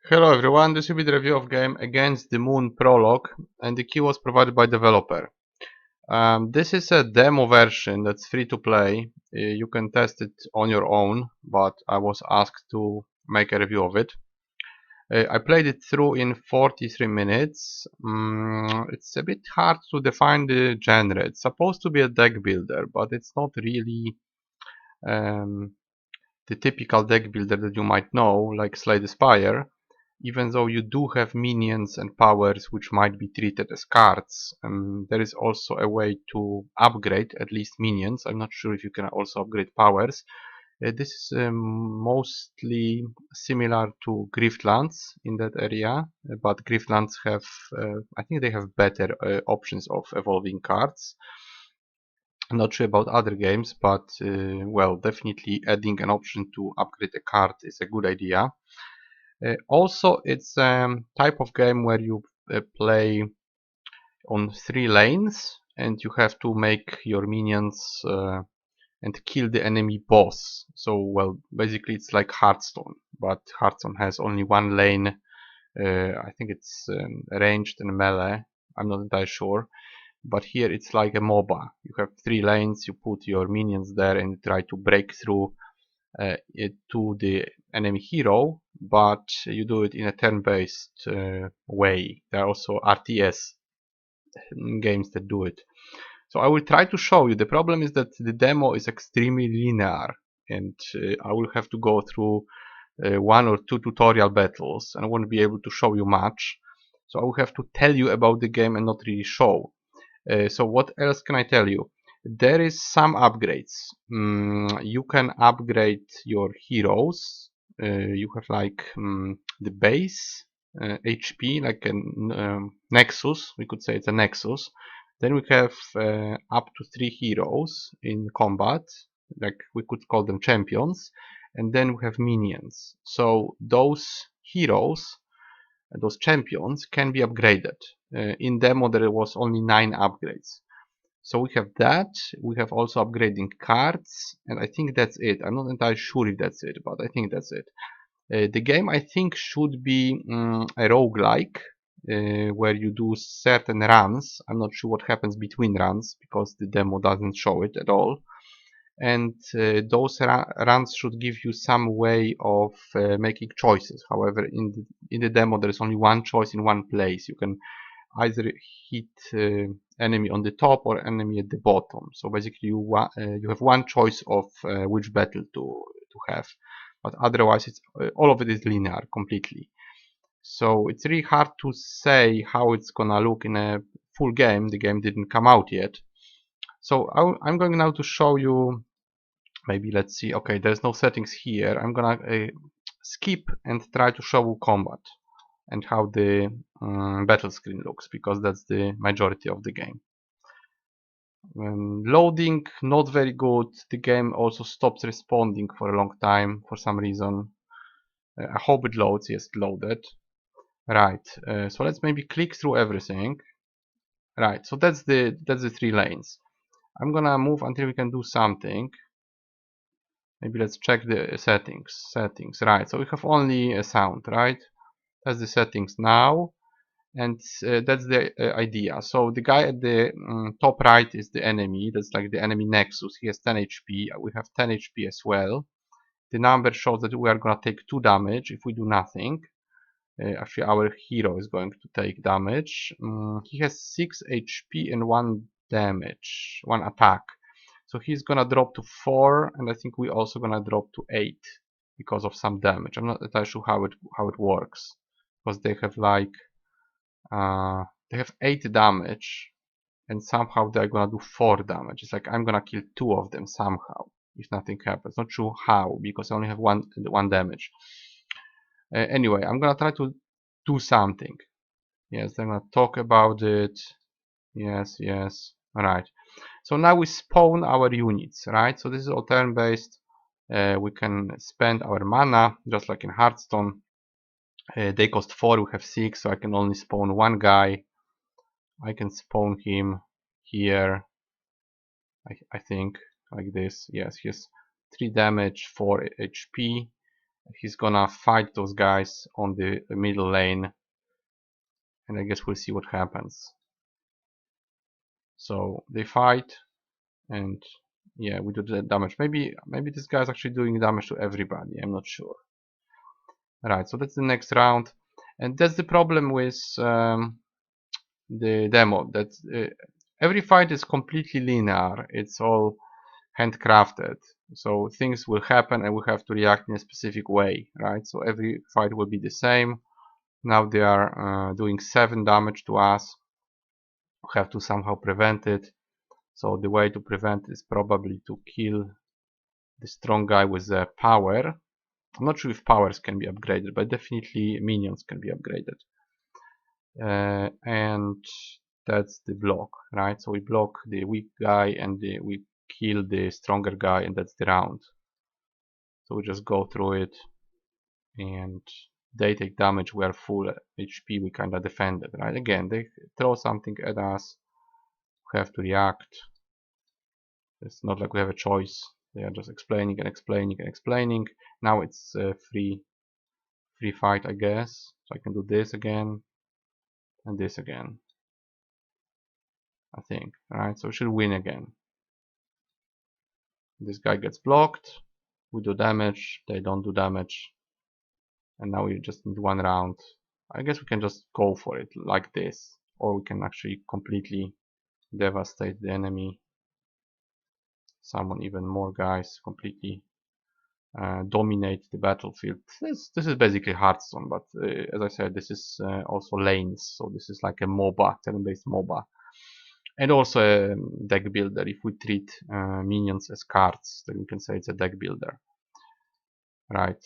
Hello everyone, this will be the review of game Against the Moon Prologue, and the key was provided by developer. This is a demo version that's free to play. You can test it on your own, but I was asked to make a review of it. I played it through in 43 minutes. It's a bit hard to define the genre. It's supposed to be a deck builder, but it's not really um, the typical deck builder that you might know, like Slay the Spire. Even though you do have minions and powers which might be treated as cards, there is also a way to upgrade at least minions. I'm not sure if you can also upgrade powers. This is mostly similar to Griftlands in that area, but Griftlands have, I think they have better options of evolving cards. I'm not sure about other games, but well, definitely adding an option to upgrade a card is a good idea. Also, it's a type of game where you play on 3 lanes and you have to make your minions and kill the enemy boss. So, well, basically it's like Hearthstone, but Hearthstone has only 1 lane. I think it's ranged and melee. I'm not entirely sure. But here it's like a MOBA. You have 3 lanes, you put your minions there and try to break through to the enemy hero, but you do it in a turn-based way. There are also RTS games that do it. So I will try to show you. The problem is that the demo is extremely linear, and I will have to go through 1 or 2 tutorial battles, and I won't be able to show you much. So I will have to tell you about the game and not really show. So what else can I tell you? There is some upgrades. You can upgrade your heroes. You have like the base HP, like a Nexus. We could say it's a Nexus. Then we have up to 3 heroes in combat. Like we could call them champions. And then we have minions. So those heroes, those champions, can be upgraded. In demo there was only 9 upgrades. So we have that, we have also upgrading cards, and I think that's it. I'm not entirely sure if that's it, but I think that's it. The game, I think, should be a roguelike, where you do certain runs. I'm not sure what happens between runs, because the demo doesn't show it at all. And those runs should give you some way of making choices. However, in the demo there is only one choice in one place. You can either hit enemy on the top or enemy at the bottom. So basically you have one choice of which battle to have, but otherwise it's all of it is linear completely. So it's really hard to say how it's gonna look in a full game. The game didn't come out yet. So I'm going now to show you. Maybe let's see. Okay, there's no settings here. I'm gonna skip and try to show combat and how the battle screen looks, because that's the majority of the game. Loading, not very good. The game also stops responding for a long time for some reason. I hope it loads. Yes, it loaded. Right, so let's maybe click through everything. Right, so that's the 3 lanes. I'm gonna move until we can do something. Maybe let's check the settings. Right, so we have only a sound, right? That's the settings now. And that's the idea. So the guy at the top right is the enemy. That's like the enemy Nexus. He has 10 HP. We have 10 HP as well. The number shows that we are going to take 2 damage if we do nothing. Actually, our hero is going to take damage. He has 6 HP and 1 damage, 1 attack. So he's going to drop to 4, and I think we're also going to drop to 8 because of some damage. I'm not entirely sure how it works, because they have like they have 8 damage, and somehow they're gonna do 4 damage. It's like I'm gonna kill 2 of them somehow if nothing happens. Not sure how, because I only have one damage. Anyway, I'm gonna try to do something. Yes, I'm gonna talk about it. Yes. Alright. So now we spawn our units, right? So this is all turn-based. We can spend our mana, just like in Hearthstone. They cost 4, we have 6, so I can only spawn 1 guy. I can spawn him here, I think, like this. Yes, he has 3 damage, 4 HP. He's gonna fight those guys on the middle lane, and I guess we'll see what happens. So they fight, and yeah, we do the damage. Maybe this guy's actually doing damage to everybody. I'm not sure. Right, so that's the next round, and that's the problem with the demo. That every fight is completely linear. It's all handcrafted. So things will happen, and we have to react in a specific way, right? So every fight will be the same. Now they are doing 7 damage to us. We have to somehow prevent it. So the way to prevent is probably to kill the strong guy with the power. I'm not sure if powers can be upgraded, but definitely minions can be upgraded. And that's the block, right? So we block the weak guy and we kill the stronger guy, and that's the round. So we just go through it, and they take damage. We are full HP. We kind of defend it, right? Again, they throw something at us. We have to react. It's not like we have a choice. They are just explaining and explaining and explaining. Now it's free fight, I guess. So I can do this again and this again, I think. Alright, so we should win again. This guy gets blocked. We do damage. They don't do damage. And now we just need 1 round. I guess we can just go for it like this. Or we can actually completely devastate the enemy. Summon even more guys. Completely dominate the battlefield. This is basically Hearthstone, but as I said, this is also lanes, so this is like a MOBA, turn-based MOBA, and also a deck builder. If we treat minions as cards, then we can say it's a deck builder, right?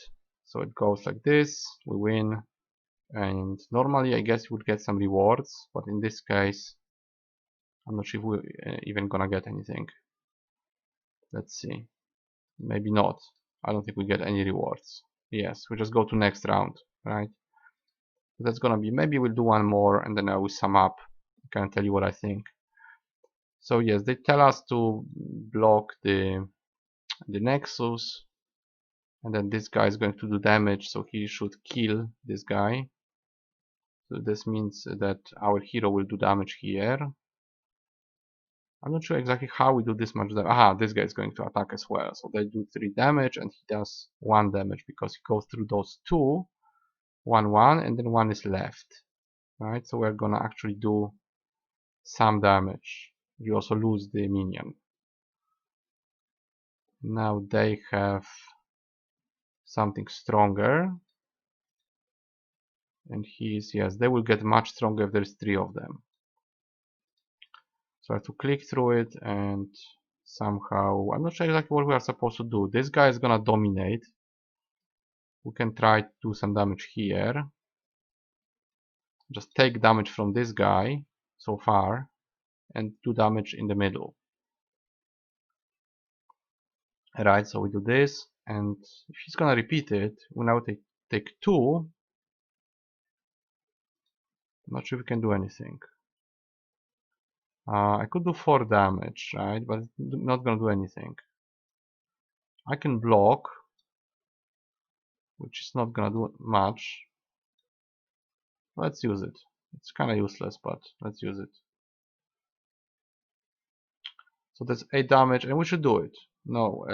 So it goes like this, we win, and normally I guess we would get some rewards, but in this case I'm not sure if we're even gonna get anything. Let's see, maybe not. I don't think we get any rewards. Yes, we just go to next round, right? That's gonna be, maybe we'll do one more and then I will sum up. I can tell you what I think. So yes, they tell us to block the Nexus, and then this guy is going to do damage, so he should kill this guy. So this means that our hero will do damage here. I'm not sure exactly how we do this much damage. Aha, this guy is going to attack as well. So they do 3 damage and he does 1 damage because he goes through those 2. 1, and then 1 is left. Right, so we're gonna actually do some damage. We also lose the minion. Now they have something stronger. And he's, yes, they will get much stronger if there's 3 of them. So I have to click through it and somehow, I'm not sure exactly what we are supposed to do. This guy is gonna dominate. We can try to do some damage here. Just take damage from this guy so far and do damage in the middle. Right, so we do this, and if he's gonna repeat it, we now take 2. I'm not sure if we can do anything. I could do 4 damage, right, but it's not gonna do anything. I can block, which is not gonna do much. Let's use it. It's kind of useless, but let's use it. So that's 8 damage, and we should do it. No,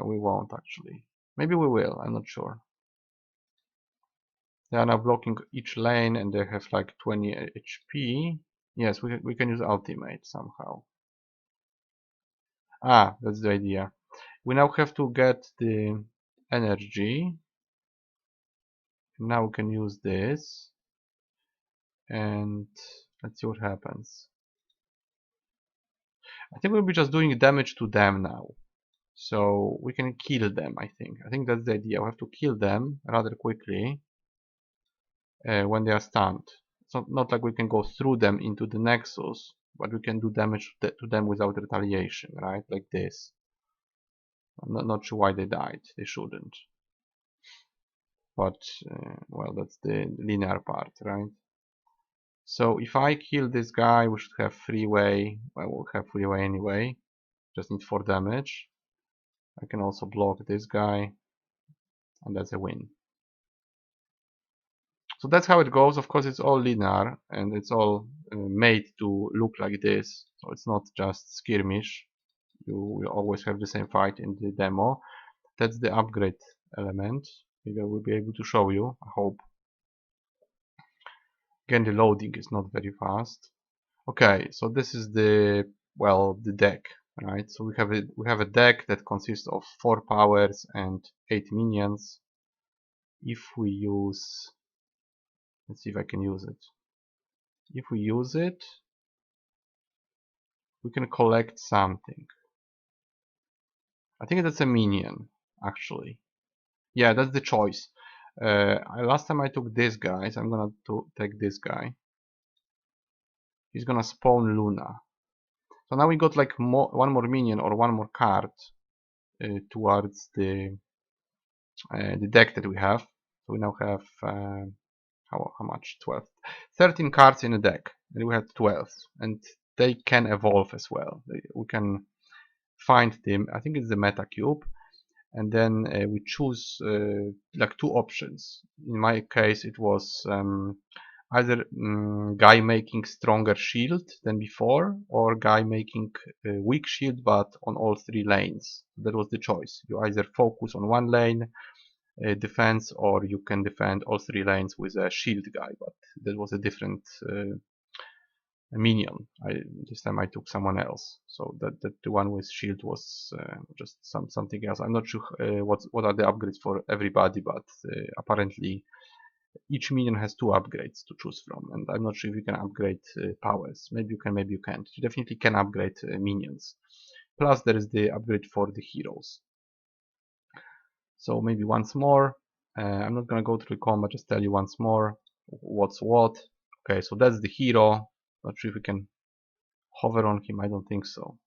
we won't actually. Maybe we will, I'm not sure. They are now blocking each lane, and they have like 20 HP. Yes, we can use ultimate somehow. Ah, that's the idea. We now have to get the energy. Now we can use this. And let's see what happens. I think we'll be just doing damage to them now. So we can kill them, I think. I think that's the idea. We have to kill them rather quickly when they are stunned. So not like we can go through them into the Nexus, but we can do damage to them without retaliation, right? Like this. I'm not sure why they died. They shouldn't. But, well, that's the linear part, right? So if I kill this guy, we should have freeway. Well, we'll have freeway anyway. Just need 4 damage. I can also block this guy. and that's a win. So that's how it goes. Of course, it's all linear and it's all made to look like this. So it's not just skirmish. You will always have the same fight in the demo. That's the upgrade element. Maybe I will be able to show you, I hope. Again, the loading is not very fast. Okay, so this is the, well, the deck, right? So we have a deck that consists of 4 powers and 8 minions. If we use, let's see if I can use it. If we use it, we can collect something. I think that's a minion, actually. Yeah, that's the choice. Last time I took this guy, so I'm gonna take this guy. He's gonna spawn Luna. So now we got like one more minion or one more card towards the deck that we have. So we now have how much? 12, 13 cards in the deck, and we have 12, and they can evolve as well. We can find them. I think it's the meta cube, and then we choose like 2 options. In my case, it was either guy making stronger shield than before, or guy making weak shield but on all 3 lanes. That was the choice. You either focus on one lane, defense, or you can defend all 3 lanes with a shield guy, but that was a different minion. This time I took someone else, so that the one with shield was just something else. I'm not sure what are the upgrades for everybody, but apparently each minion has 2 upgrades to choose from, and I'm not sure if you can upgrade powers. Maybe you can, maybe you can't. You definitely can upgrade minions. Plus there is the upgrade for the heroes. So maybe once more, I'm not gonna go through the combat, just tell you once more what's what. Okay, so that's the hero. Not sure if we can hover on him. I don't think so.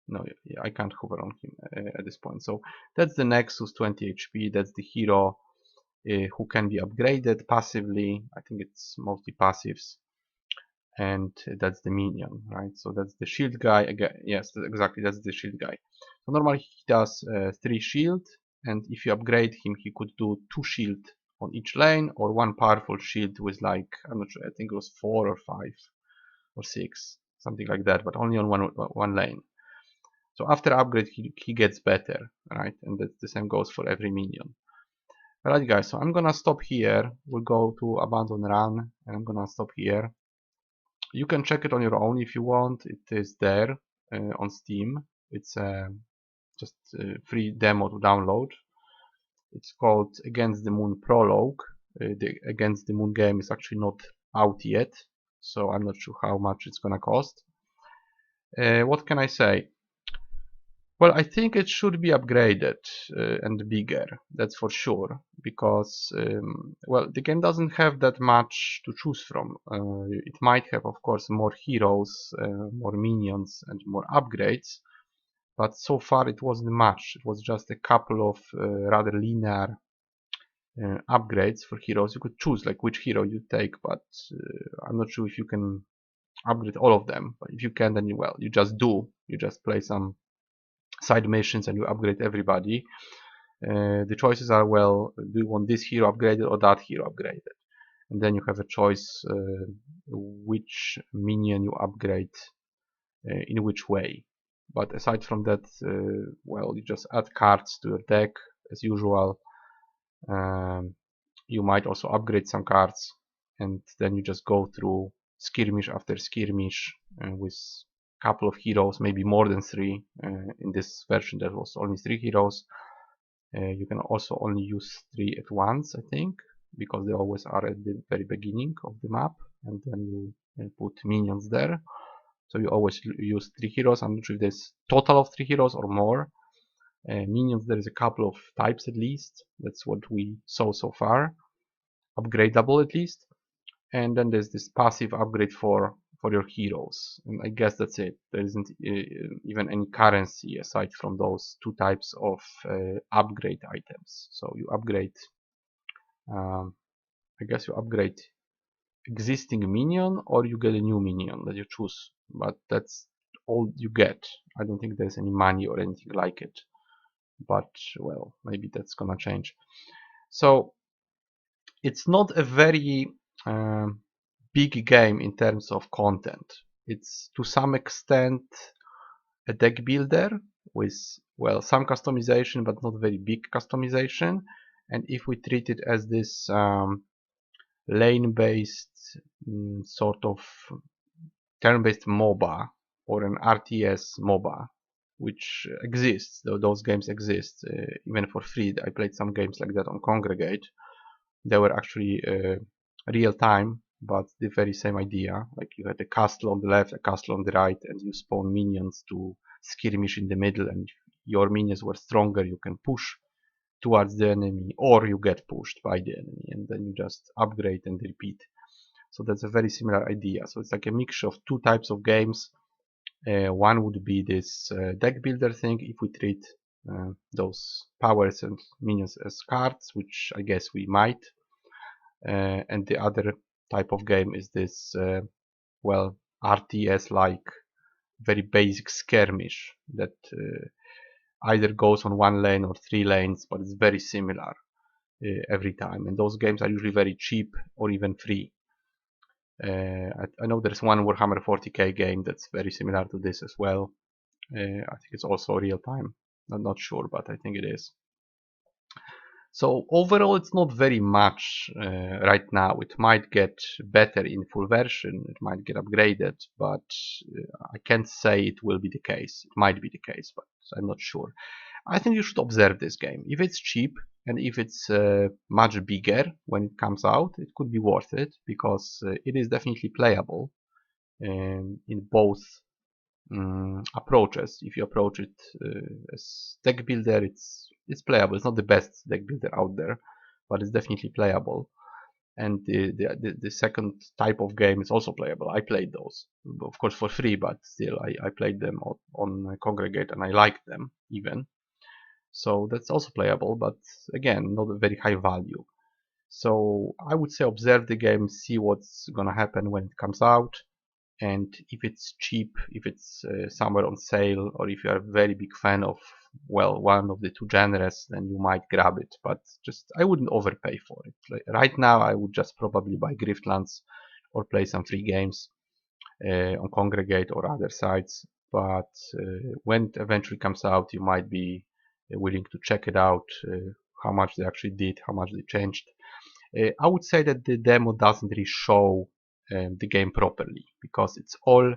No, yeah, I can't hover on him at this point. So that's the Nexus, 20 HP. That's the hero who can be upgraded passively. I think it's mostly passives. And that's the minion, right? So that's the shield guy. Again, yes, exactly, that's the shield guy. So normally he does 3 shield, and if you upgrade him, he could do 2 shield on each lane, or 1 powerful shield with, like, I'm not sure, I think it was 4 or 5 or 6, something like that, but only on one lane. So after upgrade, he gets better, right? And the same goes for every minion. Alright guys, so I'm gonna stop here. We'll go to abandon run, and I'm gonna stop here. You can check it on your own if you want. It is there on Steam. It's just a free demo to download. It's called Against the Moon Prologue. The Against the Moon game is actually not out yet, so I'm not sure how much it's gonna cost. What can I say? Well, I think it should be upgraded and bigger, that's for sure, because well, the game doesn't have that much to choose from. It might have, of course, more heroes, more minions, and more upgrades, but so far it wasn't much. It was just a couple of rather linear upgrades for heroes. You could choose like which hero you take, but I'm not sure if you can upgrade all of them. But if you can, then well, you just do. You just play some side missions and you upgrade everybody. The choices are, well, do you want this hero upgraded or that hero upgraded? And then you have a choice which minion you upgrade in which way. But aside from that, well, you just add cards to your deck as usual. You might also upgrade some cards, and then you just go through skirmish after skirmish with a couple of heroes, maybe more than 3. In this version there was only 3 heroes. You can also only use 3 at once, I think, because they always are at the very beginning of the map, and then you put minions there. So you always use 3 heroes. I'm not sure if there's total of 3 heroes or more. Minions, there is a couple of types at least. That's what we saw so far. Upgradable at least. And then there's this passive upgrade for your heroes. And I guess that's it. There isn't even any currency aside from those 2 types of upgrade items. So you upgrade, I guess you upgrade existing minion, or you get a new minion that you choose. But that's all you get. I don't think there's any money or anything like it. But well, maybe that's gonna change. So it's not a very big game in terms of content. It's to some extent a deck builder with, well, some customization but not very big customization. And if we treat it as this lane based sort of turn-based MOBA or an RTS MOBA, which exists, though those games exist even for free. I played some games like that on Congregate. They were actually real time, but the very same idea. Like you had a castle on the left, a castle on the right, and you spawn minions to skirmish in the middle, and if your minions were stronger, you can push towards the enemy, or you get pushed by the enemy, and then you just upgrade and repeat. So that's a very similar idea. So it's like a mixture of two types of games. One would be this deck builder thing, if we treat those powers and minions as cards, which I guess we might. And the other type of game is this, well, RTS-like, very basic skirmish that either goes on one lane or three lanes, but it's very similar every time. And those games are usually very cheap or even free. I know there's one Warhammer 40k game that's very similar to this as well. I think it's also real time. I'm not sure, but I think it is. So overall, it's not very much right now. It might get better in full version. It might get upgraded, but I can't say it will be the case. It might be the case, but I'm not sure. I think you should observe this game. If it's cheap and if it's much bigger when it comes out, it could be worth it because it is definitely playable in both approaches. If you approach it as deck builder, it's playable. It's not the best deck builder out there, but it's definitely playable. And the second type of game is also playable. I played those, of course, for free, but still I played them on Congregate and I liked them even. So that's also playable, but again, not a very high value. So I would say observe the game, see what's gonna happen when it comes out, and if it's cheap, if it's somewhere on sale, or if you are a very big fan of, well, one of the two genres, then you might grab it. But just I wouldn't overpay for it. Like, right now, I would just probably buy Griftlands or play some free games on Congregate or other sites. But when it eventually comes out, you might be willing to check it out, how much they actually did, how much they changed. I would say that the demo doesn't really show the game properly because it's all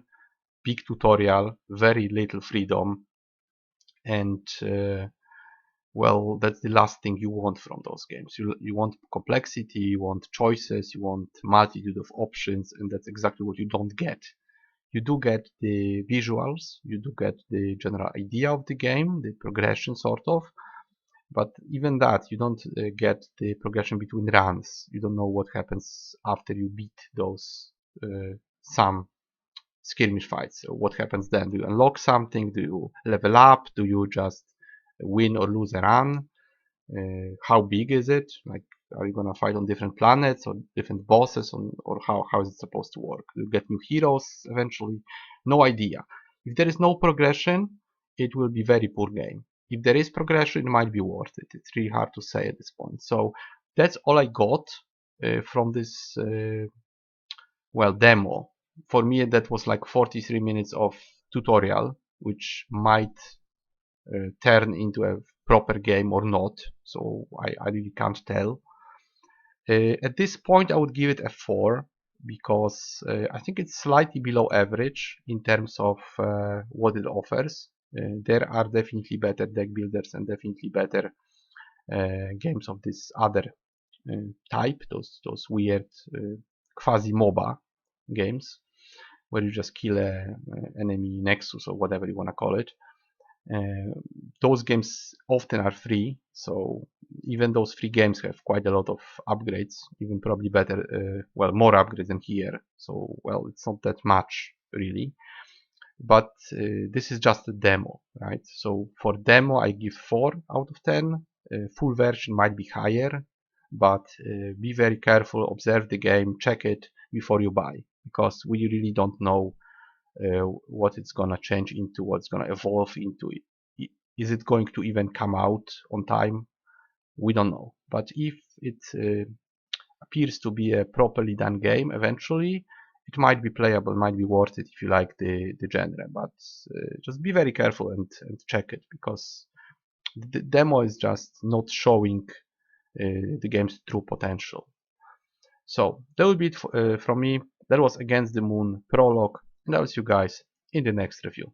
big tutorial, very little freedom, and well, that's the last thing you want from those games. You want complexity, you want choices, you want multitude of options, and that's exactly what you don't get. You do get the visuals, you do get the general idea of the game, the progression sort of, but even that, you don't get the progression between runs. You don't know what happens after you beat those some skirmish fights. So what happens then? Do you unlock something? Do you level up? Do you just win or lose a run? How big is it? Like, are you gonna fight on different planets or different bosses, or how is it supposed to work? Do you get new heroes eventually? No idea. If there is no progression, it will be very poor game. If there is progression, it might be worth it. It's really hard to say at this point. So that's all I got from this well, demo. For me, that was like 43 minutes of tutorial, which might turn into a proper game or not. So I really can't tell. At this point, I would give it a 4 because I think it's slightly below average in terms of what it offers. There are definitely better deck builders and definitely better games of this other type, those weird quasi MOBA games where you just kill a enemy nexus or whatever you want to call it. Those games often are free, so even those free games have quite a lot of upgrades, even probably better, well, more upgrades than here. So, well, it's not that much really, but this is just a demo, right? So for demo, I give 4 out of 10. Full version might be higher, but be very careful, observe the game, check it before you buy, because we really don't know what it's gonna change into, what's gonna evolve into. Is it going to even come out on time? We don't know. But if it appears to be a properly done game eventually, it might be playable, might be worth it if you like the genre, but just be very careful and check it, because the demo is just not showing the game's true potential. So that would be it from me. That was Against the Moon Prologue, and I'll see you guys in the next review.